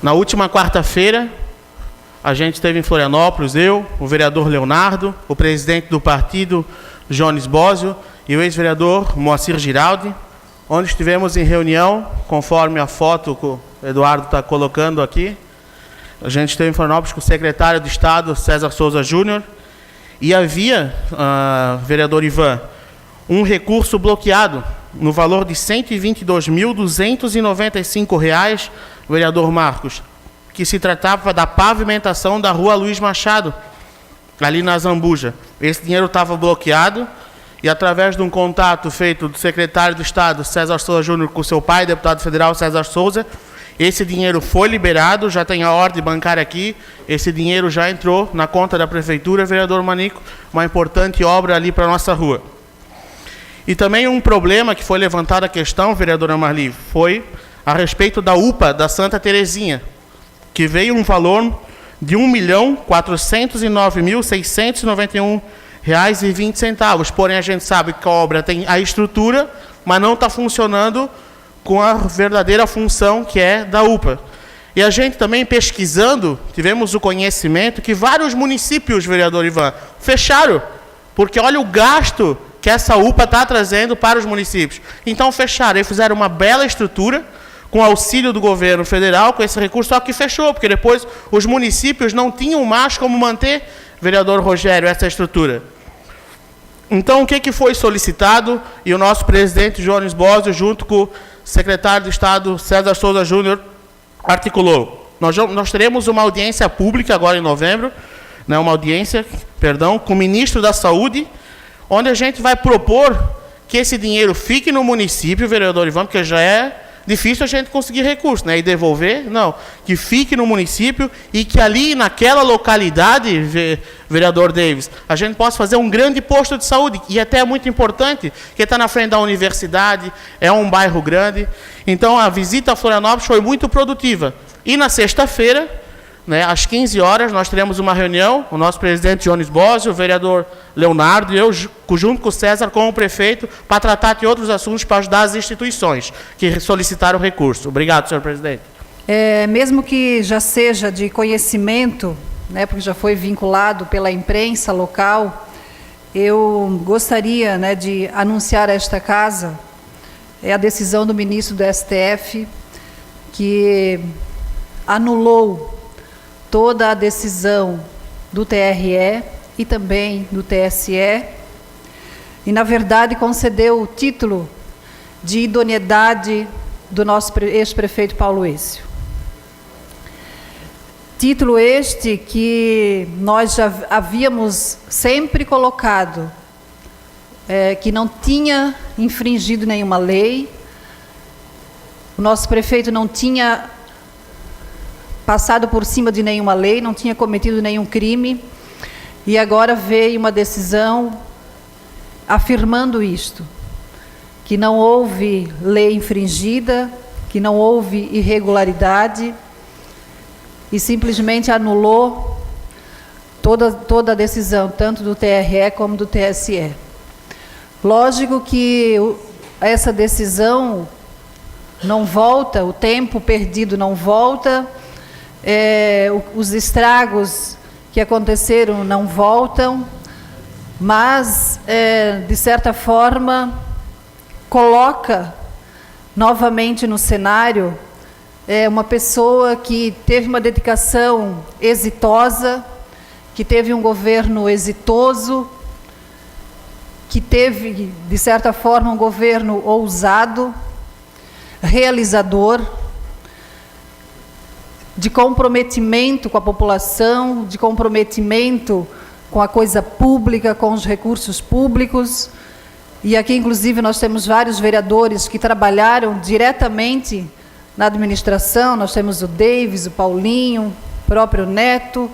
Na última quarta-feira, a gente esteve em Florianópolis, eu, o vereador Leonardo, o presidente do partido, Jones Bósio, e o ex-vereador Moacir Giraldi, onde estivemos em reunião, conforme a foto que o Eduardo está colocando aqui. A gente esteve em Florianópolis com o secretário de Estado, César Souza Júnior, e havia, vereador Ivan, um recurso bloqueado no valor de R$ 122.295, vereador Marcos, que se tratava da pavimentação da rua Luiz Machado, ali na Zambuja. Esse dinheiro estava bloqueado e, através de um contato feito do secretário do Estado, César Souza Júnior, com seu pai, deputado federal César Souza, esse dinheiro foi liberado, já tem a ordem bancária aqui, esse dinheiro já entrou na conta da Prefeitura, vereador Manico, uma importante obra ali para a nossa rua. E também um problema que foi levantado a questão, vereadora Marli, foi a respeito da UPA da Santa Terezinha, que veio um valor de R$ 1.409.691,20. Porém, a gente sabe que a obra tem a estrutura, mas não está funcionando com a verdadeira função que é da UPA. E a gente também, pesquisando, tivemos o conhecimento que vários municípios, vereador Ivan, fecharam, porque olha o gasto que essa UPA está trazendo para os municípios. Então fecharam, e fizeram uma bela estrutura, com auxílio do governo federal, com esse recurso, só que fechou, porque depois os municípios não tinham mais como manter, vereador Rogério, essa estrutura. Então, o que foi solicitado, e o nosso presidente Jones Bósio, junto com o secretário de Estado, César Souza Júnior, articulou. Nós teremos uma audiência pública agora em novembro, né, com o ministro da Saúde, onde a gente vai propor que esse dinheiro fique no município, vereador Ivan, porque já é difícil a gente conseguir recurso, né? E devolver, não. Que fique no município e que ali, naquela localidade, vereador Davis, a gente possa fazer um grande posto de saúde. E até é muito importante, que está na frente da universidade, é um bairro grande. Então, a visita a Florianópolis foi muito produtiva. E na sexta-feira, né, às 15 horas, nós teremos uma reunião, o nosso presidente Jones Bósio, o vereador Leonardo e eu, junto com o César, com o prefeito, para tratar de outros assuntos para ajudar as instituições que solicitaram recurso. Obrigado, senhor presidente. Mesmo que já seja de conhecimento, né, porque já foi vinculado pela imprensa local, eu gostaria, né, de anunciar a esta casa a decisão do ministro do STF, que anulou toda a decisão do TRE e também do TSE, e, na verdade, concedeu o título de idoneidade do nosso ex-prefeito Paulo Êcio. Título este que nós já havíamos sempre colocado, que não tinha infringido nenhuma lei, o nosso prefeito não tinha passado por cima de nenhuma lei, não tinha cometido nenhum crime, e agora veio uma decisão afirmando isto, que não houve lei infringida, que não houve irregularidade, e simplesmente anulou toda a decisão, tanto do TRE como do TSE. Lógico que essa decisão não volta, o tempo perdido não volta, os estragos que aconteceram não voltam, mas, de certa forma, coloca novamente no cenário uma pessoa que teve uma dedicação exitosa, que teve um governo exitoso, que teve, de certa forma, um governo ousado, realizador, de comprometimento com a população, de comprometimento com a coisa pública, com os recursos públicos. E aqui, inclusive, nós temos vários vereadores que trabalharam diretamente na administração. Nós temos o Davis, o Paulinho, o próprio Neto,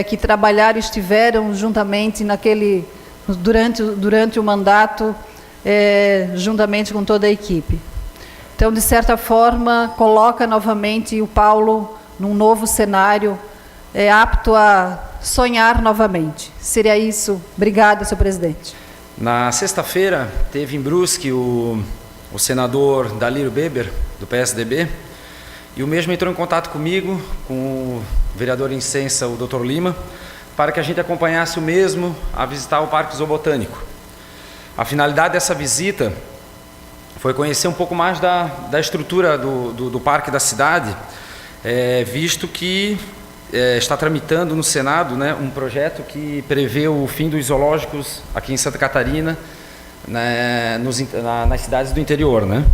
que trabalharam e estiveram juntamente durante o mandato, juntamente com toda a equipe. Então, de certa forma, coloca novamente o Paulo num novo cenário, apto a sonhar novamente. Seria isso. Obrigada, senhor presidente. Na sexta-feira, teve em Brusque o senador Dalírio Beber, do PSDB, e o mesmo entrou em contato comigo, com o vereador em licença, o Dr. Lima, para que a gente acompanhasse o mesmo a visitar o Parque Zoobotânico. A finalidade dessa visita foi conhecer um pouco mais da estrutura do parque da cidade, visto que está tramitando no Senado, né, um projeto que prevê o fim dos zoológicos aqui em Santa Catarina, né, nas cidades do interior, né?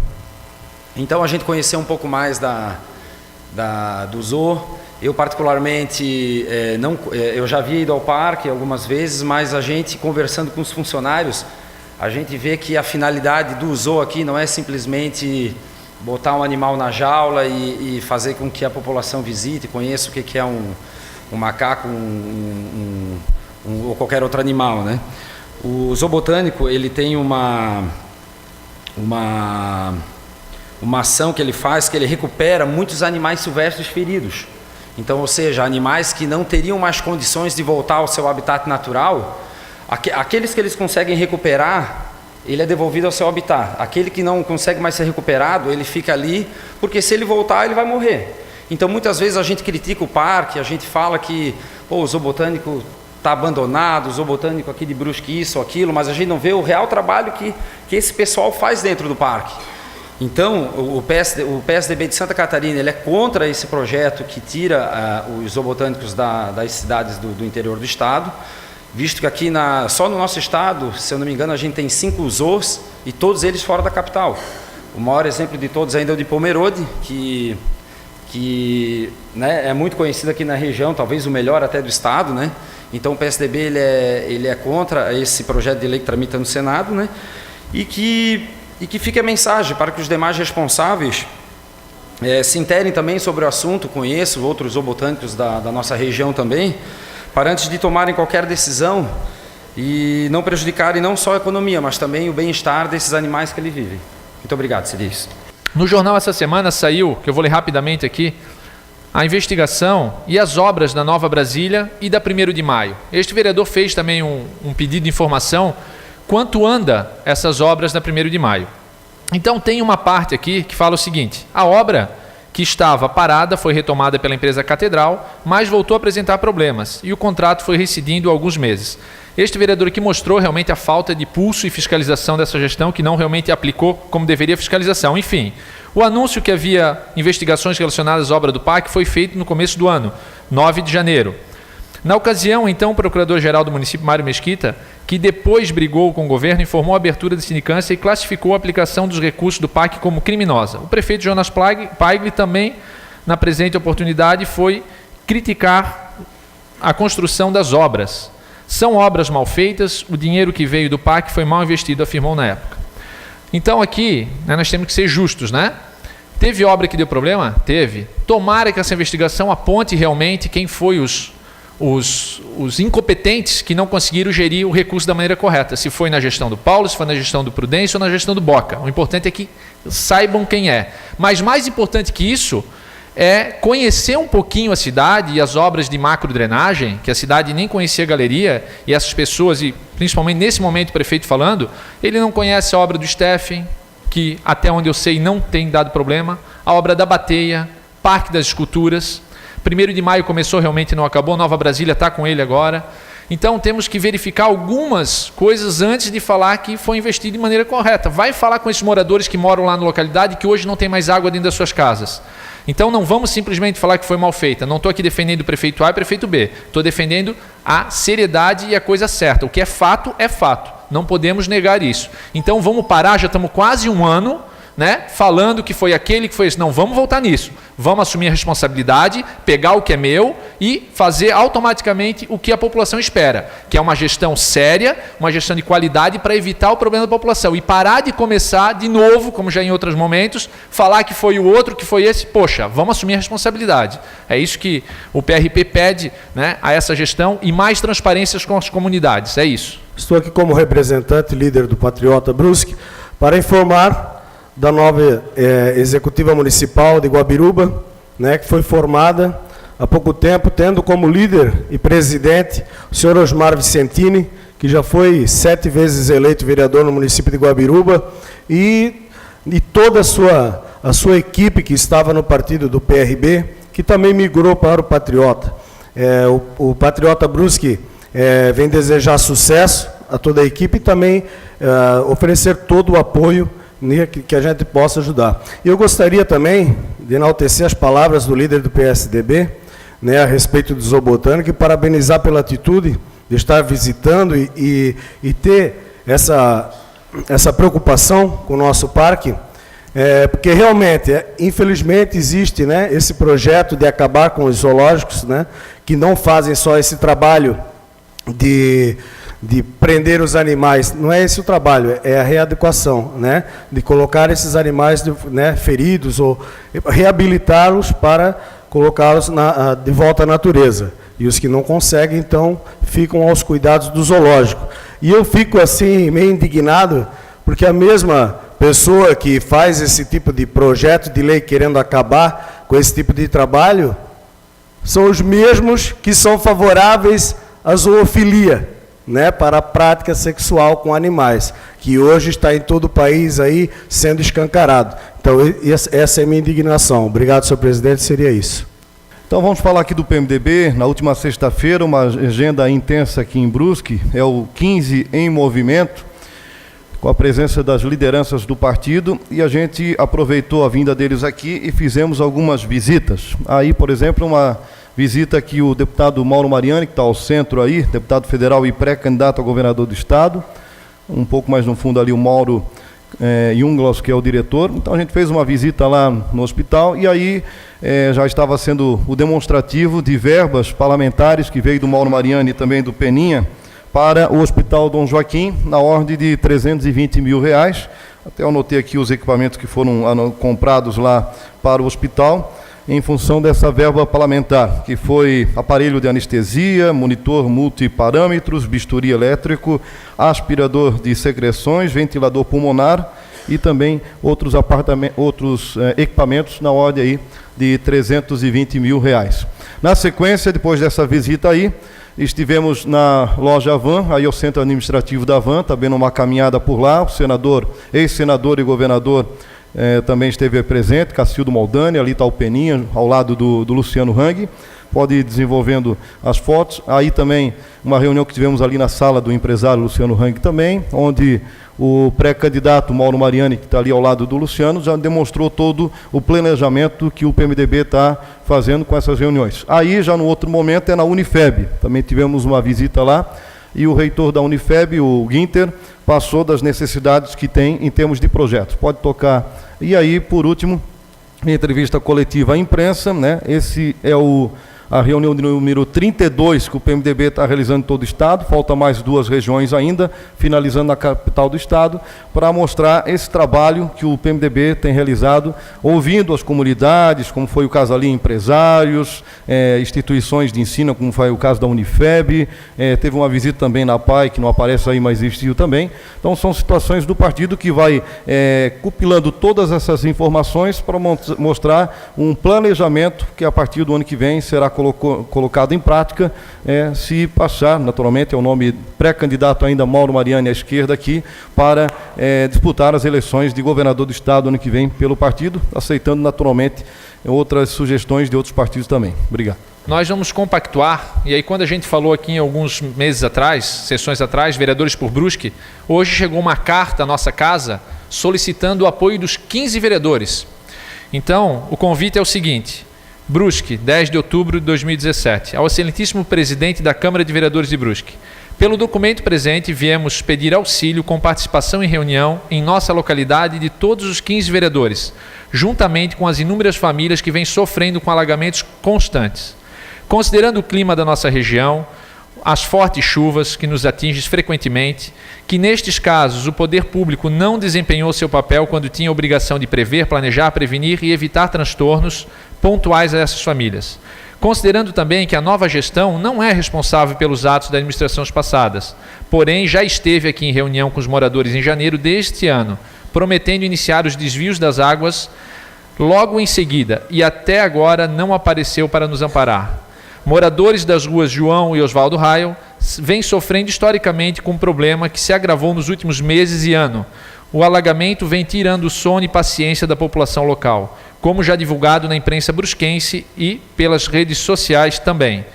Então a gente conheceu um pouco mais do zoo. Eu particularmente, eu já havia ido ao parque algumas vezes, mas a gente conversando com os funcionários, a gente vê que a finalidade do zoo aqui não é simplesmente botar um animal na jaula e fazer com que a população visite, conheça o que é um macaco ou qualquer outro animal, né? O zoobotânico, ele tem uma ação que ele faz, que ele recupera muitos animais silvestres feridos. Então, ou seja, animais que não teriam mais condições de voltar ao seu habitat natural, aqueles que eles conseguem recuperar, ele é devolvido ao seu habitat. Aquele que não consegue mais ser recuperado, ele fica ali, porque se ele voltar, ele vai morrer. Então, muitas vezes a gente critica o parque, a gente fala que o zoobotânico está abandonado, o zoobotânico aqui de Brusque isso ou aquilo, mas a gente não vê o real trabalho que esse pessoal faz dentro do parque. Então, o PSDB de Santa Catarina, ele é contra esse projeto que tira os zoobotânicos das cidades do interior do estado, visto que aqui só no nosso estado, se eu não me engano, a gente tem 5 zoos e todos eles fora da capital. O maior exemplo de todos ainda é o de Pomerode, que né, é muito conhecido aqui na região, talvez o melhor até do estado, né? Então o PSDB ele é contra esse projeto de lei que tramita no Senado, né? E que fique a mensagem para que os demais responsáveis se interem também sobre o assunto, conheçam outros zoobotânicos da nossa região também, para antes de tomarem qualquer decisão e não prejudicarem não só a economia, mas também o bem-estar desses animais que ali vivem. Muito obrigado, Cidis. No jornal essa semana saiu, que eu vou ler rapidamente aqui, a investigação e as obras da Nova Brasília e da 1º de Maio. Este vereador fez também um pedido de informação quanto anda essas obras da 1º de Maio. Então tem uma parte aqui que fala o seguinte: a obra que estava parada foi retomada pela empresa Catedral, mas voltou a apresentar problemas e o contrato foi rescindido há alguns meses. Este vereador aqui mostrou realmente a falta de pulso e fiscalização dessa gestão, que não realmente aplicou como deveria a fiscalização. Enfim, o anúncio que havia investigações relacionadas à obra do parque foi feito no começo do ano, 9 de janeiro. Na ocasião, então, o procurador-geral do município, Mário Mesquita, que depois brigou com o governo, informou a abertura de sindicância e classificou a aplicação dos recursos do parque como criminosa. O prefeito Jonas Paigle também, na presente oportunidade, foi criticar a construção das obras. São obras mal feitas, o dinheiro que veio do parque foi mal investido, afirmou na época. Então aqui, nós temos que ser justos, né? Teve obra que deu problema? Teve. Tomara que essa investigação aponte realmente quem foi os incompetentes que não conseguiram gerir o recurso da maneira correta. Se foi na gestão do Paulo, se foi na gestão do Prudêncio ou na gestão do Boca. O importante é que saibam quem é. Mas mais importante que isso é conhecer um pouquinho a cidade e as obras de macro-drenagem, que a cidade nem conhecia a galeria, e essas pessoas, e principalmente nesse momento o prefeito falando, ele não conhece a obra do Steffen, que até onde eu sei não tem dado problema, a obra da Bateia, Parque das Esculturas. 1º de Maio começou, realmente não acabou, Nova Brasília está com ele agora. Então temos que verificar algumas coisas antes de falar que foi investido de maneira correta. Vai falar com esses moradores que moram lá na localidade que hoje não tem mais água dentro das suas casas. Então não vamos simplesmente falar que foi mal feita. Não estou aqui defendendo o prefeito A e o prefeito B. Estou defendendo a seriedade e a coisa certa. O que é fato é fato. Não podemos negar isso. Então vamos parar, já estamos quase um ano, né, falando que foi aquele que foi esse. Não, vamos voltar nisso. Vamos assumir a responsabilidade, pegar o que é meu e fazer automaticamente o que a população espera, que é uma gestão séria, uma gestão de qualidade para evitar o problema da população e parar de começar de novo, como já em outros momentos, falar que foi o outro, que foi esse. Poxa, vamos assumir a responsabilidade. É isso que o PRP pede, né, a essa gestão e mais transparências com as comunidades. É isso. Estou aqui como representante, líder do Patriota Brusque, para informar da nova Executiva Municipal de Guabiruba, né, que foi formada há pouco tempo, tendo como líder e presidente o senhor Osmar Vicentini, que já foi 7 vezes eleito vereador no município de Guabiruba, e toda a sua a sua equipe que estava no partido do PRB, que também migrou para o Patriota. O Patriota Brusque vem desejar sucesso a toda a equipe e também oferecer todo o apoio que a gente possa ajudar. E eu gostaria também de enaltecer as palavras do líder do PSDB, né, a respeito do Zoo Botânico, e parabenizar pela atitude de estar visitando e ter essa preocupação com o nosso parque, porque realmente, infelizmente, existe, né, esse projeto de acabar com os zoológicos, né, que não fazem só esse trabalho de prender os animais. Não é esse o trabalho, é a readequação, né, de colocar esses animais, né, feridos, ou reabilitá-los para colocá-los de volta à natureza. E os que não conseguem, então, ficam aos cuidados do zoológico. E eu fico assim, meio indignado, porque a mesma pessoa que faz esse tipo de projeto de lei querendo acabar com esse tipo de trabalho, são os mesmos que são favoráveis à zoofilia, né, para a prática sexual com animais, que hoje está em todo o país aí sendo escancarado. Então, essa é a minha indignação. Obrigado, senhor presidente, seria isso. Então vamos falar aqui do PMDB. Na última sexta-feira, uma agenda intensa aqui em Brusque, é o 15 em Movimento, com a presença das lideranças do partido, e a gente aproveitou a vinda deles aqui e fizemos algumas visitas. Aí, por exemplo, uma visita que o deputado Mauro Mariani, que está ao centro aí, deputado federal e pré-candidato a governador do estado, um pouco mais no fundo ali o Mauro Junglos, que é o diretor. Então a gente fez uma visita lá no hospital e aí já estava sendo o demonstrativo de verbas parlamentares que veio do Mauro Mariani e também do Peninha para o Hospital Dom Joaquim, na ordem de R$320 mil. Até eu anotei aqui os equipamentos que foram comprados lá para o hospital, em função dessa verba parlamentar, que foi aparelho de anestesia, monitor multiparâmetros, bisturi elétrico, aspirador de secreções, ventilador pulmonar e também outros equipamentos na ordem aí de R$320 mil. Na sequência, depois dessa visita aí, estivemos na loja Avan, aí o centro administrativo da Avan, também numa caminhada por lá, o senador, ex-senador e governador também esteve presente, Cacildo Moldani, ali está o Peninha, ao lado do Luciano Hang, pode ir desenvolvendo as fotos. Aí também uma reunião que tivemos ali na sala do empresário Luciano Hang também, onde o pré-candidato Mauro Mariani, que está ali ao lado do Luciano, já demonstrou todo o planejamento que o PMDB está fazendo com essas reuniões. Aí, já no outro momento, é na Unifeb, também tivemos uma visita lá, e o reitor da Unifeb, o Guinter, passou das necessidades que tem em termos de projetos. Pode tocar. E aí, por último, entrevista coletiva à imprensa, né? Esse é a reunião de número 32 que o PMDB está realizando em todo o estado, falta mais 2 regiões ainda, finalizando na capital do estado, para mostrar esse trabalho que o PMDB tem realizado, ouvindo as comunidades, como foi o caso ali, empresários, instituições de ensino, como foi o caso da Unifeb, teve uma visita também na PAI, que não aparece aí, mas existiu também. Então são situações do partido que vai compilando todas essas informações para mostrar um planejamento que a partir do ano que vem será colocado em prática, se passar, naturalmente, é o nome pré-candidato ainda, Mauro Mariani, à esquerda aqui, para disputar as eleições de governador do estado ano que vem pelo partido, aceitando naturalmente outras sugestões de outros partidos também. Obrigado. Nós vamos compactuar, e aí quando a gente falou aqui em alguns meses atrás, sessões atrás, vereadores por Brusque, hoje chegou uma carta à nossa casa solicitando o apoio dos 15 vereadores. Então, o convite é o seguinte: Brusque, 10 de outubro de 2017. Ao excelentíssimo presidente da Câmara de Vereadores de Brusque. Pelo documento presente, viemos pedir auxílio com participação em reunião em nossa localidade de todos os 15 vereadores, juntamente com as inúmeras famílias que vêm sofrendo com alagamentos constantes. Considerando o clima da nossa região, as fortes chuvas que nos atingem frequentemente, que nestes casos o poder público não desempenhou seu papel quando tinha a obrigação de prever, planejar, prevenir e evitar transtornos pontuais a essas famílias. Considerando também que a nova gestão não é responsável pelos atos das administrações passadas, porém já esteve aqui em reunião com os moradores em janeiro deste ano, prometendo iniciar os desvios das águas logo em seguida e até agora não apareceu para nos amparar. Moradores das ruas João e Oswaldo Raio vêm sofrendo historicamente com um problema que se agravou nos últimos meses e ano. O alagamento vem tirando o sono e paciência da população local, como já divulgado na imprensa brusquense e pelas redes sociais também.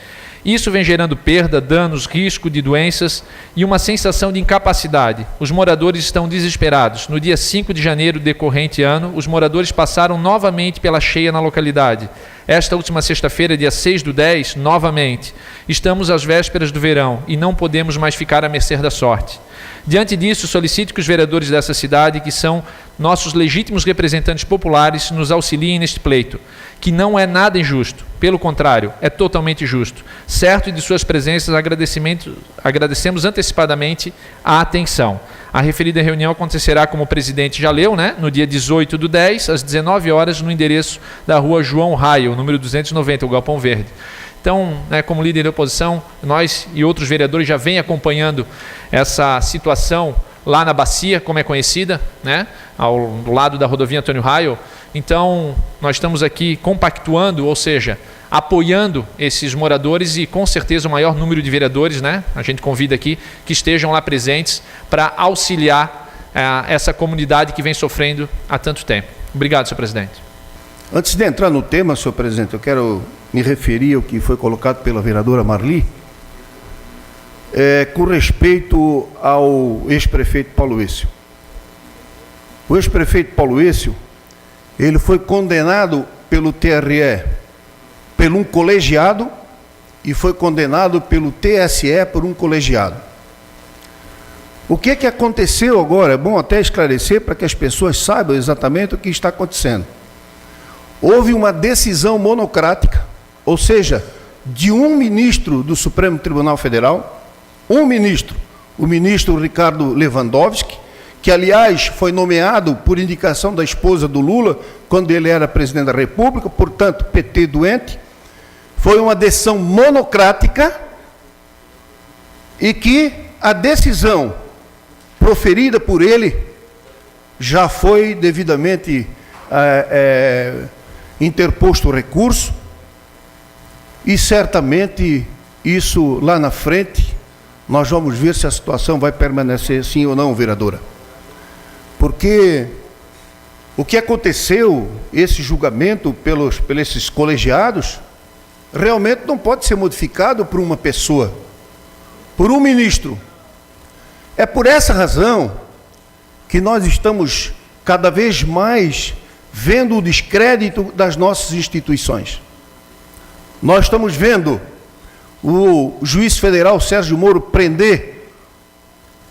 Isso vem gerando perda, danos, risco de doenças e uma sensação de incapacidade. Os moradores estão desesperados. No dia 5 de janeiro do decorrente ano, os moradores passaram novamente pela cheia na localidade. Esta última sexta-feira, dia 6/10, novamente. Estamos às vésperas do verão e não podemos mais ficar à mercê da sorte. Diante disso, solicito que os vereadores dessa cidade, que são nossos legítimos representantes populares, nos auxiliem neste pleito, que não é nada injusto, pelo contrário, é totalmente justo. Certo de suas presenças, agradecemos antecipadamente a atenção. A referida reunião acontecerá, como o presidente já leu, no dia 18/10, às 19 horas, no endereço da rua João Raio, número 290, o Galpão Verde. Então, como líder da oposição, nós e outros vereadores já vêm acompanhando essa situação lá na Bacia, como é conhecida, ao lado da rodovia Antônio Raio. Então, nós estamos aqui compactuando, ou seja, apoiando esses moradores e com certeza o maior número de vereadores, a gente convida aqui, que estejam lá presentes para auxiliar essa comunidade que vem sofrendo há tanto tempo. Obrigado, senhor presidente. Antes de entrar no tema, senhor presidente, eu quero me referir ao que foi colocado pela vereadora Marli, com respeito ao ex-prefeito Paulo Êcio. O ex-prefeito Paulo Êcio, ele foi condenado pelo TRE por um colegiado e foi condenado pelo TSE por um colegiado. O que aconteceu agora? É bom até esclarecer para que as pessoas saibam exatamente o que está acontecendo. Houve uma decisão monocrática, ou seja, de um ministro do Supremo Tribunal Federal, o ministro Ricardo Lewandowski, que, aliás, foi nomeado por indicação da esposa do Lula, quando ele era presidente da República, portanto, PT doente. Foi uma decisão monocrática e que a decisão proferida por ele já foi devidamente interposto o recurso e certamente isso lá na frente nós vamos ver se a situação vai permanecer sim ou não, vereadora. Porque o que aconteceu, esse julgamento pelos esses colegiados, realmente não pode ser modificado por uma pessoa, por um ministro. É por essa razão que nós estamos cada vez mais vendo o descrédito das nossas instituições. Nós estamos vendo o juiz federal Sérgio Moro prender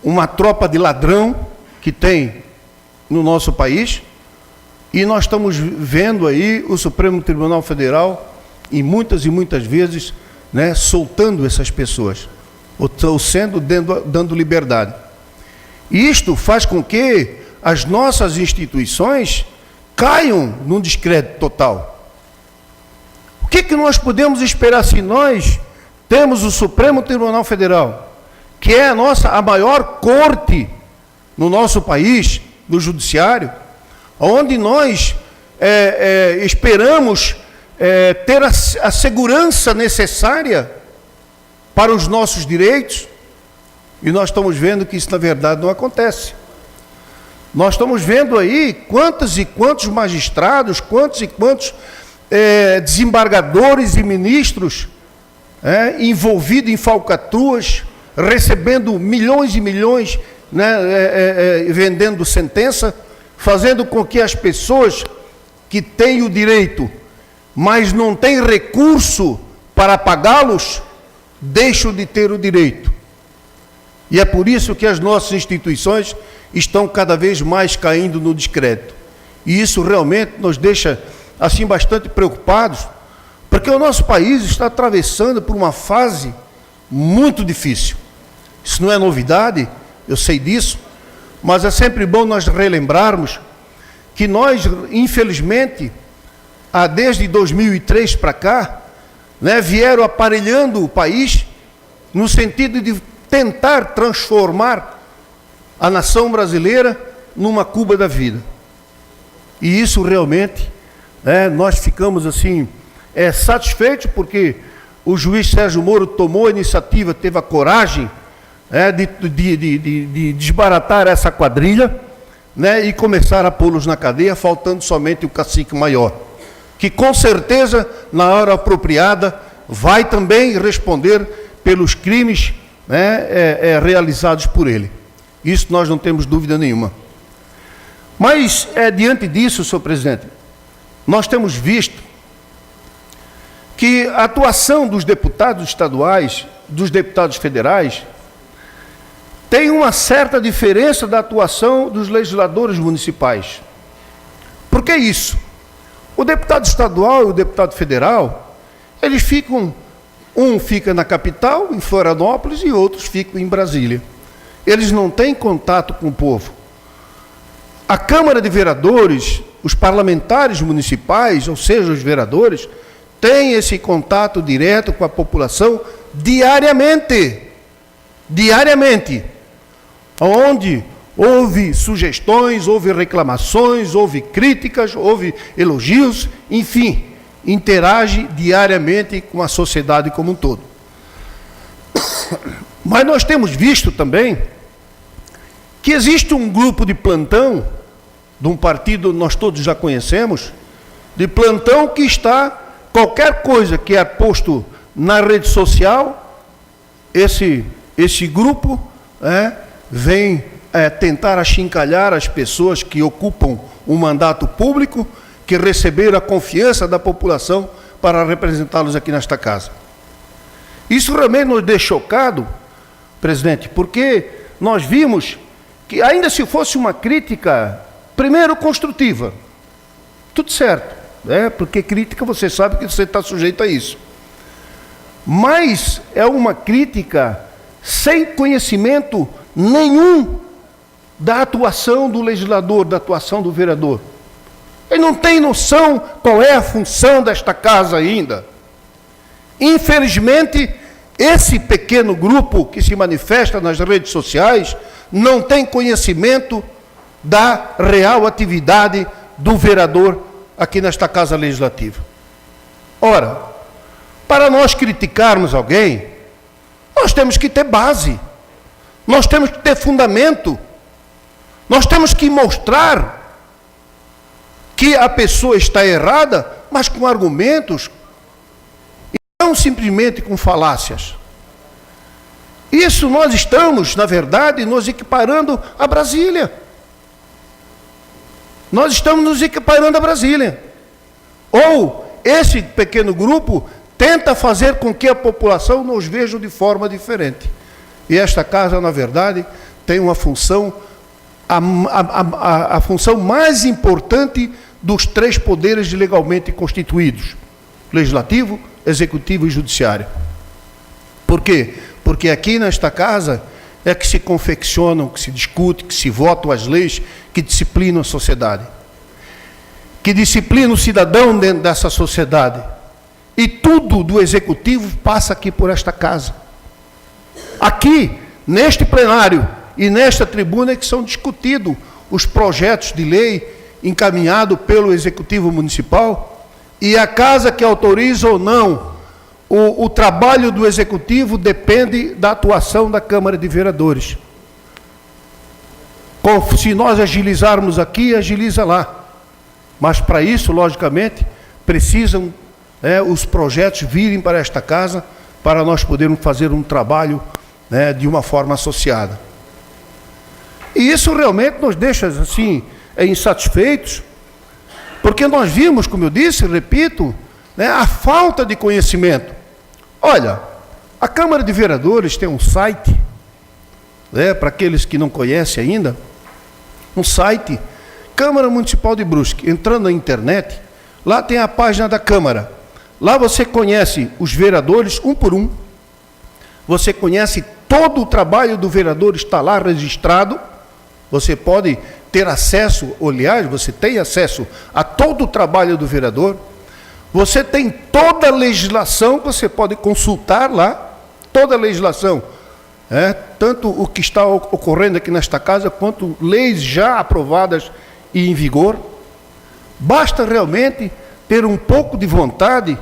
uma tropa de ladrão que tem no nosso país, e nós estamos vendo aí o Supremo Tribunal Federal, e muitas vezes, soltando essas pessoas, ou sendo dando liberdade. E isto faz com que as nossas instituições caiam num descrédito total. O que nós podemos esperar se nós temos o Supremo Tribunal Federal, que é a maior corte no nosso país, no judiciário, onde nós esperamos ter a segurança necessária para os nossos direitos, e nós estamos vendo que isso, na verdade, não acontece. Nós estamos vendo aí quantos e quantos magistrados, quantos e quantos desembargadores e ministros envolvidos em falcatruas, recebendo milhões e milhões, vendendo sentença, fazendo com que as pessoas que têm o direito, mas não têm recurso para pagá-los, deixam de ter o direito. E é por isso que as nossas instituições estão cada vez mais caindo no descrédito. E isso realmente nos deixa assim bastante preocupados, porque o nosso país está atravessando por uma fase muito difícil. Isso não é novidade, eu sei disso, mas é sempre bom nós relembrarmos que nós, infelizmente, desde 2003 para cá, vieram aparelhando o país no sentido de tentar transformar a nação brasileira numa Cuba da vida. E isso realmente, nós ficamos assim, satisfeitos, porque o juiz Sérgio Moro tomou a iniciativa, teve a coragem de desbaratar essa quadrilha, né, e começar a pô-los na cadeia, faltando somente o cacique maior, que com certeza, na hora apropriada, vai também responder pelos crimes, né, realizados por ele. Isso nós não temos dúvida nenhuma. Mas, diante disso, senhor presidente, nós temos visto que a atuação dos deputados estaduais, dos deputados federais, tem uma certa diferença da atuação dos legisladores municipais. Por que isso? O deputado estadual e o deputado federal, eles ficam, um fica na capital, em Florianópolis, e outros ficam em Brasília. Eles não têm contato com o povo. A Câmara de Vereadores, os parlamentares municipais, ou seja, os vereadores, têm esse contato direto com a população diariamente. Diariamente. Onde houve sugestões, houve reclamações, houve críticas, houve elogios, enfim, interage diariamente com a sociedade como um todo. Mas nós temos visto também que existe um grupo de plantão, de um partido nós todos já conhecemos, de plantão que está, qualquer coisa que é posto na rede social, esse grupo vem tentar achincalhar as pessoas que ocupam um mandato público, que receberam a confiança da população para representá-los aqui nesta casa. Isso realmente nos deixa chocado, presidente, porque nós vimos que, ainda se fosse uma crítica, primeiro construtiva, tudo certo, porque crítica você sabe que você está sujeito a isso. Mas é uma crítica sem conhecimento nenhum da atuação do legislador, da atuação do vereador. Ele não tem noção qual é a função desta casa ainda. Infelizmente, esse pequeno grupo que se manifesta nas redes sociais não tem conhecimento da real atividade do vereador aqui nesta Casa Legislativa. Ora, para nós criticarmos alguém, nós temos que ter base, nós temos que ter fundamento, nós temos que mostrar que a pessoa está errada, mas com argumentos, e não simplesmente com falácias. Isso nós estamos, na verdade, nos equiparando a Brasília. Nós estamos nos equiparando a Brasília. Ou esse pequeno grupo tenta fazer com que a população nos veja de forma diferente. E esta casa, na verdade, tem uma função, a função mais importante dos três poderes legalmente constituídos: legislativo, executivo e judiciário. Por quê? Porque aqui nesta casa é que se confeccionam, que se discute, que se votam as leis que disciplinam a sociedade, que disciplinam o cidadão dentro dessa sociedade. E tudo do executivo passa aqui por esta casa. Aqui, neste plenário e nesta tribuna é que são discutidos os projetos de lei encaminhados pelo Executivo Municipal, e a casa que autoriza ou não o trabalho do Executivo depende da atuação da Câmara de Vereadores. Se nós agilizarmos aqui, agiliza lá. Mas para isso, logicamente, precisam os projetos virem para esta casa para nós podermos fazer um trabalho de uma forma associada. E isso realmente nos deixa assim insatisfeitos, porque nós vimos, como eu disse, repito, a falta de conhecimento. Olha, a Câmara de Vereadores tem um site, para aqueles que não conhecem ainda, um site, Câmara Municipal de Brusque. Entrando na internet, lá tem a página da Câmara. Lá você conhece os vereadores um por um, você conhece todo o trabalho do vereador, está lá registrado, você pode ter acesso, aliás, você tem acesso a todo o trabalho do vereador, você tem toda a legislação que você pode consultar lá, toda a legislação, tanto o que está ocorrendo aqui nesta casa, quanto leis já aprovadas e em vigor. Basta realmente ter um pouco de vontade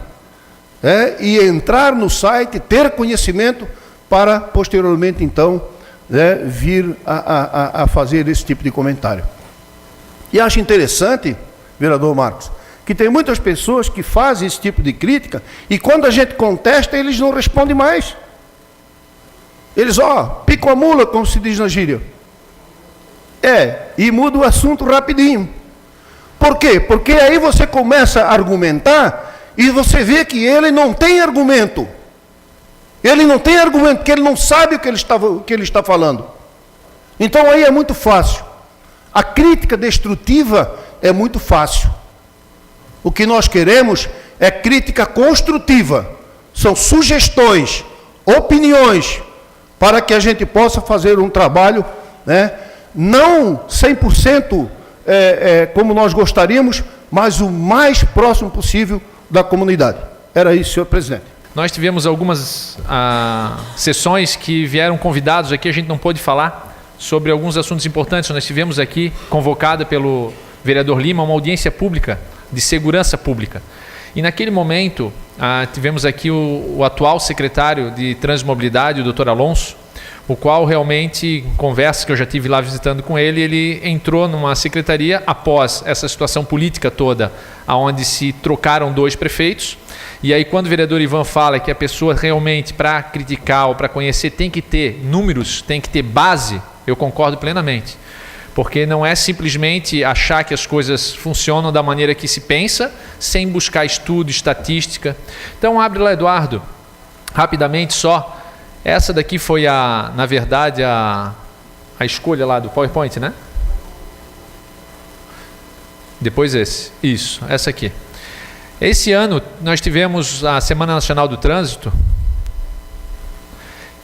e entrar no site, ter conhecimento, para posteriormente, então, vir a fazer esse tipo de comentário. E acho interessante, vereador Marcos, que tem muitas pessoas que fazem esse tipo de crítica e quando a gente contesta, eles não respondem mais. Eles, picam a mula, como se diz na gíria. E muda o assunto rapidinho. Por quê? Porque aí você começa a argumentar e você vê que ele não tem argumento. Ele não tem argumento, porque ele não sabe o que ele está falando. Então aí é muito fácil. A crítica destrutiva é muito fácil. O que nós queremos é crítica construtiva. São sugestões, opiniões, para que a gente possa fazer um trabalho, não 100% como nós gostaríamos, mas o mais próximo possível da comunidade. Era isso, senhor presidente. Nós tivemos algumas sessões que vieram convidados aqui, a gente não pôde falar sobre alguns assuntos importantes. Nós tivemos aqui, convocada pelo vereador Lima, uma audiência pública de segurança pública. E naquele momento, tivemos aqui o atual secretário de Transmobilidade, o doutor Alonso, o qual realmente, em conversas que eu já tive lá visitando com ele, ele entrou numa secretaria após essa situação política toda, onde se trocaram 2 prefeitos. E aí, quando o vereador Ivan fala que a pessoa realmente, para criticar ou para conhecer, tem que ter números, tem que ter base, eu concordo plenamente. Porque não é simplesmente achar que as coisas funcionam da maneira que se pensa, sem buscar estudo, estatística. Então, abre lá, Eduardo, rapidamente só. Essa daqui foi, na verdade, a escolha lá do PowerPoint, né? Depois esse. Isso, essa aqui. Esse ano, nós tivemos a Semana Nacional do Trânsito,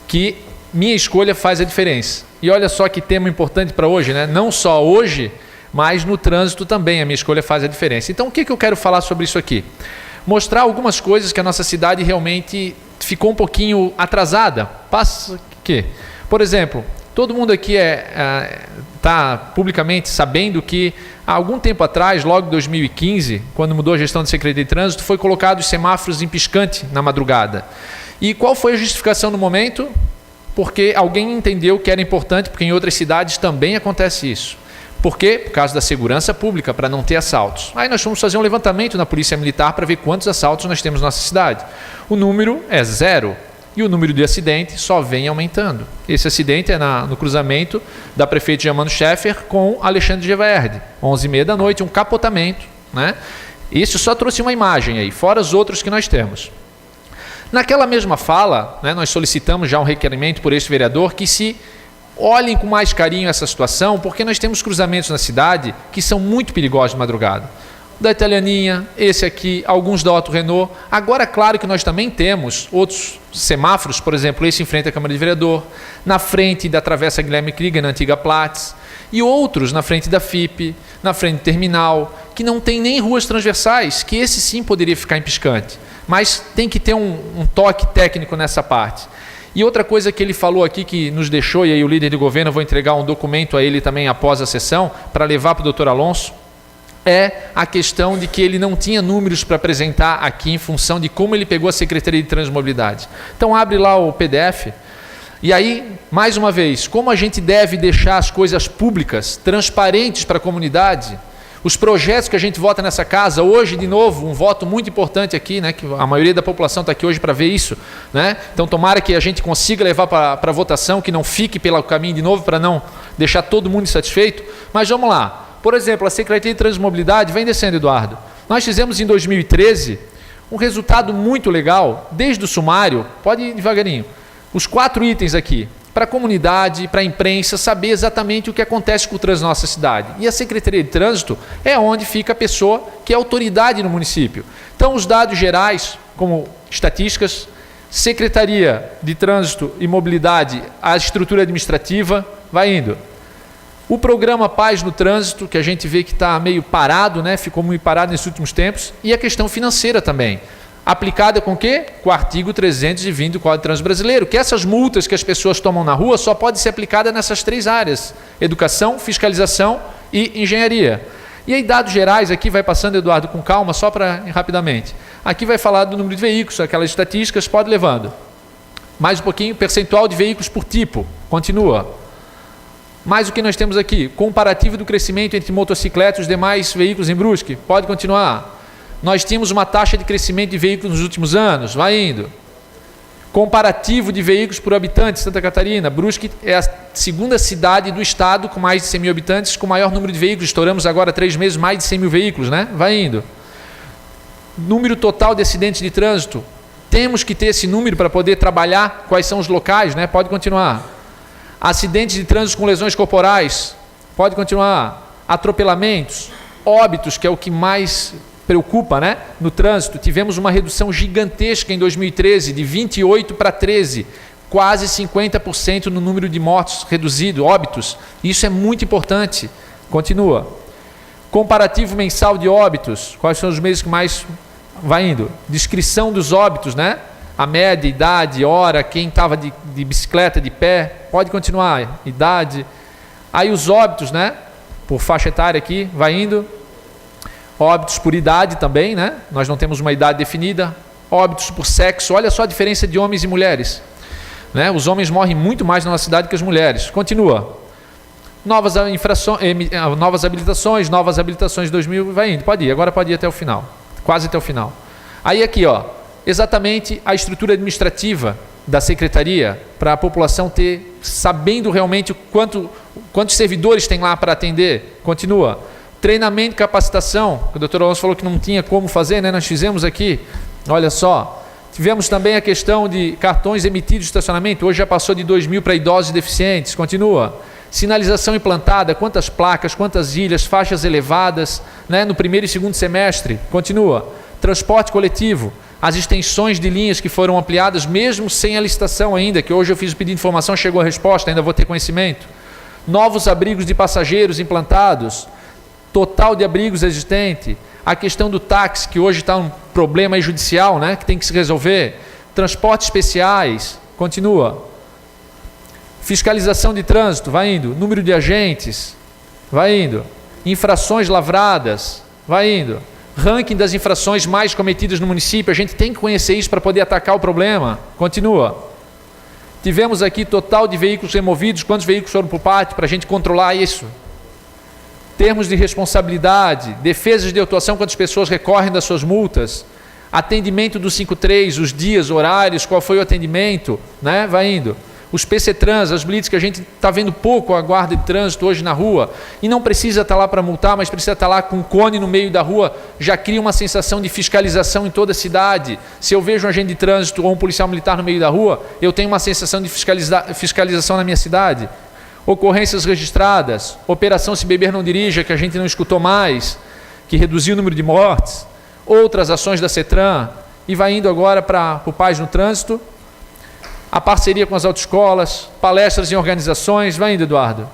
que minha escolha faz a diferença. E olha só que tema importante para hoje, né? Não só hoje, mas no trânsito também a minha escolha faz a diferença. Então, o que eu quero falar sobre isso aqui? Mostrar algumas coisas que a nossa cidade realmente ficou um pouquinho atrasada. Passa que, por exemplo, todo mundo aqui está publicamente sabendo que há algum tempo atrás, logo em 2015, quando mudou a gestão de Secretaria de Trânsito, foi colocado os semáforos em piscante na madrugada. E qual foi a justificação no momento? Porque alguém entendeu que era importante, porque em outras cidades também acontece isso. Por quê? Por causa da segurança pública, para não ter assaltos. Aí nós fomos fazer um levantamento na Polícia Militar para ver quantos assaltos nós temos na nossa cidade. O número é 0 e o número de acidentes só vem aumentando. Esse acidente é no cruzamento da prefeita Germano Scheffer com Alexandre Gevaerde, 11h30 da noite, um capotamento, né? Isso só trouxe uma imagem aí, fora os outros que nós temos. Naquela mesma fala, né, nós solicitamos já um requerimento por esse vereador que se olhem com mais carinho essa situação, porque nós temos cruzamentos na cidade que são muito perigosos de madrugada. Da Italianinha, esse aqui, alguns da Otto Renault. Agora, claro que nós também temos outros semáforos, por exemplo, esse em frente à Câmara de Vereador, na frente da Travessa Guilherme Krieger, na antiga Platts, e outros na frente da FIP, na frente do terminal, que não tem nem ruas transversais, que esse sim poderia ficar em piscante. Mas tem que ter um toque técnico nessa parte. E outra coisa que ele falou aqui que nos deixou, e aí o líder de governo, eu vou entregar um documento a ele também após a sessão, para levar para o doutor Alonso, é a questão de que ele não tinha números para apresentar aqui em função de como ele pegou a Secretaria de Transmobilidade. Então abre lá o PDF, e aí, mais uma vez, como a gente deve deixar as coisas públicas, transparentes para a comunidade, os projetos que a gente vota nessa casa, hoje, de novo, um voto muito importante aqui, né, que a maioria da população está aqui hoje para ver isso, né? Então, tomara que a gente consiga levar para a votação, que não fique pelo caminho de novo, para não deixar todo mundo insatisfeito. Mas vamos lá. Por exemplo, a Secretaria de Transmobilidade, vem descendo, Eduardo. Nós fizemos em 2013 um resultado muito legal, desde o sumário, pode ir devagarinho, os 4 itens aqui, para a comunidade, para a imprensa, saber exatamente o que acontece com o trânsito na nossa cidade. E a Secretaria de Trânsito é onde fica a pessoa que é autoridade no município. Então, os dados gerais, como estatísticas, Secretaria de Trânsito e Mobilidade, a estrutura administrativa, vai indo. O programa Paz no Trânsito, que a gente vê que está meio parado, né? Ficou muito parado nesses últimos tempos, e a questão financeira também. Aplicada com o quê? Com o artigo 320 do Código de Trânsito Brasileiro, que essas multas que as pessoas tomam na rua só podem ser aplicadas nessas 3 áreas: educação, fiscalização e engenharia. E aí, dados gerais, aqui vai passando, Eduardo, com calma, só para rapidamente. Aqui vai falar do número de veículos, aquelas estatísticas, pode levando. Mais um pouquinho, percentual de veículos por tipo, continua. Mais o que nós temos aqui? Comparativo do crescimento entre motocicletas e os demais veículos em Brusque. Pode continuar. Nós tínhamos uma taxa de crescimento de veículos nos últimos anos. Vai indo. Comparativo de veículos por habitante, Santa Catarina. Brusque é a segunda cidade do estado com mais de 100 mil habitantes, com maior número de veículos. Estouramos agora 3 meses mais de 100 mil veículos, né? Vai indo. Número total de acidentes de trânsito. Temos que ter esse número para poder trabalhar quais são os locais, né? Pode continuar. Acidentes de trânsito com lesões corporais. Pode continuar. Atropelamentos. Óbitos, que é o que mais preocupa, né? No trânsito. Tivemos uma redução gigantesca em 2013, de 28 para 13. Quase 50% no número de mortos reduzido, óbitos. Isso é muito importante. Continua. Comparativo mensal de óbitos. Quais são os meses que mais vai indo? Descrição dos óbitos, né? A média, idade, hora, quem estava de bicicleta, de pé. Pode continuar. Idade. Aí os óbitos, né? Por faixa etária aqui, vai indo. Óbitos por idade também, né? Nós não temos uma idade definida. Óbitos por sexo. Olha só a diferença de homens e mulheres, né? Os homens morrem muito mais na nossa cidade que as mulheres. Continua. Novas habilitações 2000, vai indo. Pode ir, agora pode ir até o final. Quase até o final. Aí aqui, ó, exatamente a estrutura administrativa da secretaria para a população ter, sabendo realmente quantos servidores tem lá para atender. Continua. Treinamento e capacitação, o doutor Alonso falou que não tinha como fazer, né? Nós fizemos aqui, olha só. Tivemos também a questão de cartões emitidos de estacionamento, hoje já passou de 2.000 para idosos e deficientes, continua. Sinalização implantada, quantas placas, quantas ilhas, faixas elevadas, né? No primeiro e segundo semestre, continua. Transporte coletivo, as extensões de linhas que foram ampliadas, mesmo sem a licitação ainda, que hoje eu fiz o pedido de informação, chegou a resposta, ainda vou ter conhecimento. Novos abrigos de passageiros implantados, total de abrigos existente, a questão do táxi, que hoje está um problema aí judicial, né, que tem que se resolver, transportes especiais, continua. Fiscalização de trânsito, vai indo. Número de agentes, vai indo. Infrações lavradas, vai indo. Ranking das infrações mais cometidas no município, a gente tem que conhecer isso para poder atacar o problema, continua. Tivemos aqui total de veículos removidos, quantos veículos foram para o pátio, para a gente controlar isso. Termos de responsabilidade, defesas de autuação, quantas pessoas recorrem das suas multas, atendimento do 53, os dias, horários, qual foi o atendimento, né? Vai indo. Os PC-Trans, as blitz, que a gente está vendo pouco a guarda de trânsito hoje na rua, e não precisa estar lá para multar, mas precisa estar lá com um cone no meio da rua, já cria uma sensação de fiscalização em toda a cidade. Se eu vejo um agente de trânsito ou um policial militar no meio da rua, eu tenho uma sensação de fiscalização na minha cidade. Ocorrências registradas, operação Se Beber Não Dirija, que a gente não escutou mais, que reduziu o número de mortes, outras ações da CETRAN, e vai indo agora para o Paz no Trânsito, a parceria com as autoescolas, palestras em organizações, vai indo, Eduardo.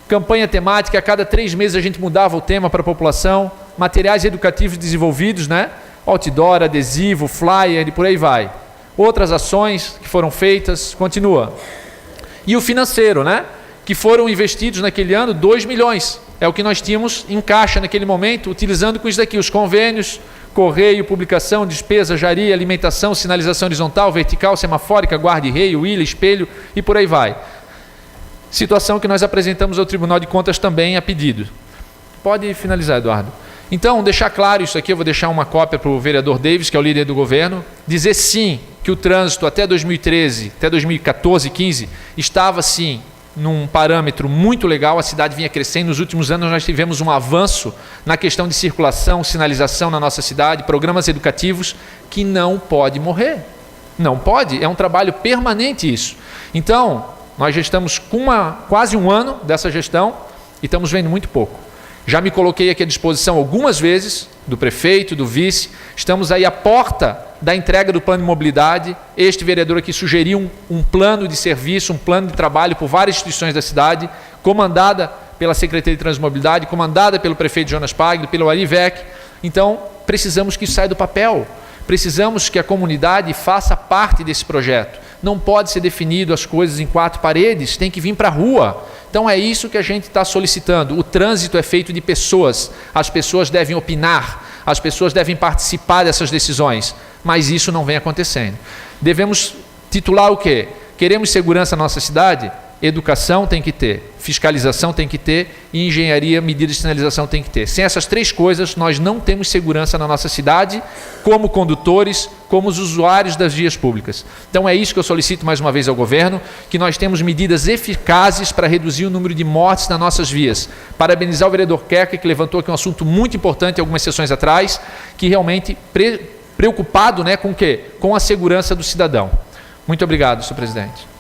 Campanha temática, a cada 3 meses a gente mudava o tema para a população, materiais educativos desenvolvidos, né? Outdoor, adesivo, flyer e por aí vai. Outras ações que foram feitas, continua. E o financeiro, né? Que foram investidos naquele ano 2 milhões. É o que nós tínhamos em caixa naquele momento, utilizando com isso daqui, os convênios, correio, publicação, despesa, jari, alimentação, sinalização horizontal, vertical, semafórica, guarda-reio, ilha, espelho e por aí vai. Situação que nós apresentamos ao Tribunal de Contas também a pedido. Pode finalizar, Eduardo. Então, deixar claro isso aqui, eu vou deixar uma cópia para o vereador Davis, que é o líder do governo, dizer sim que o trânsito até 2013, até 2014, 15, estava sim num parâmetro muito legal, a cidade vinha crescendo. Nos últimos anos nós tivemos um avanço na questão de circulação, sinalização na nossa cidade, programas educativos, que não pode morrer. Não pode, é um trabalho permanente isso. Então, nós já estamos com quase um ano dessa gestão e estamos vendo muito pouco. Já me coloquei aqui à disposição algumas vezes, do prefeito, do vice, estamos aí à porta da entrega do plano de mobilidade. Este vereador aqui sugeriu um plano de serviço, um plano de trabalho por várias instituições da cidade, comandada pela Secretaria de Transmobilidade, comandada pelo prefeito Jonas Pagli, pelo Arivec. Então, precisamos que isso saia do papel, precisamos que a comunidade faça parte desse projeto. Não pode ser definido as coisas em 4 paredes, tem que vir para a rua. Então é isso que a gente está solicitando. O trânsito é feito de pessoas, as pessoas devem opinar, as pessoas devem participar dessas decisões, mas isso não vem acontecendo. Devemos titular o quê? Queremos segurança na nossa cidade? educação tem que ter, fiscalização tem que ter e engenharia, medidas de sinalização tem que ter. Sem essas três coisas, nós não temos segurança na nossa cidade, como condutores, como os usuários das vias públicas. Então é isso que eu solicito mais uma vez ao governo, que nós temos medidas eficazes para reduzir o número de mortes nas nossas vias. Parabenizar o vereador Kerker, que levantou aqui um assunto muito importante algumas sessões atrás, que realmente preocupado, né, com o quê? Com a segurança do cidadão. Muito obrigado, senhor presidente.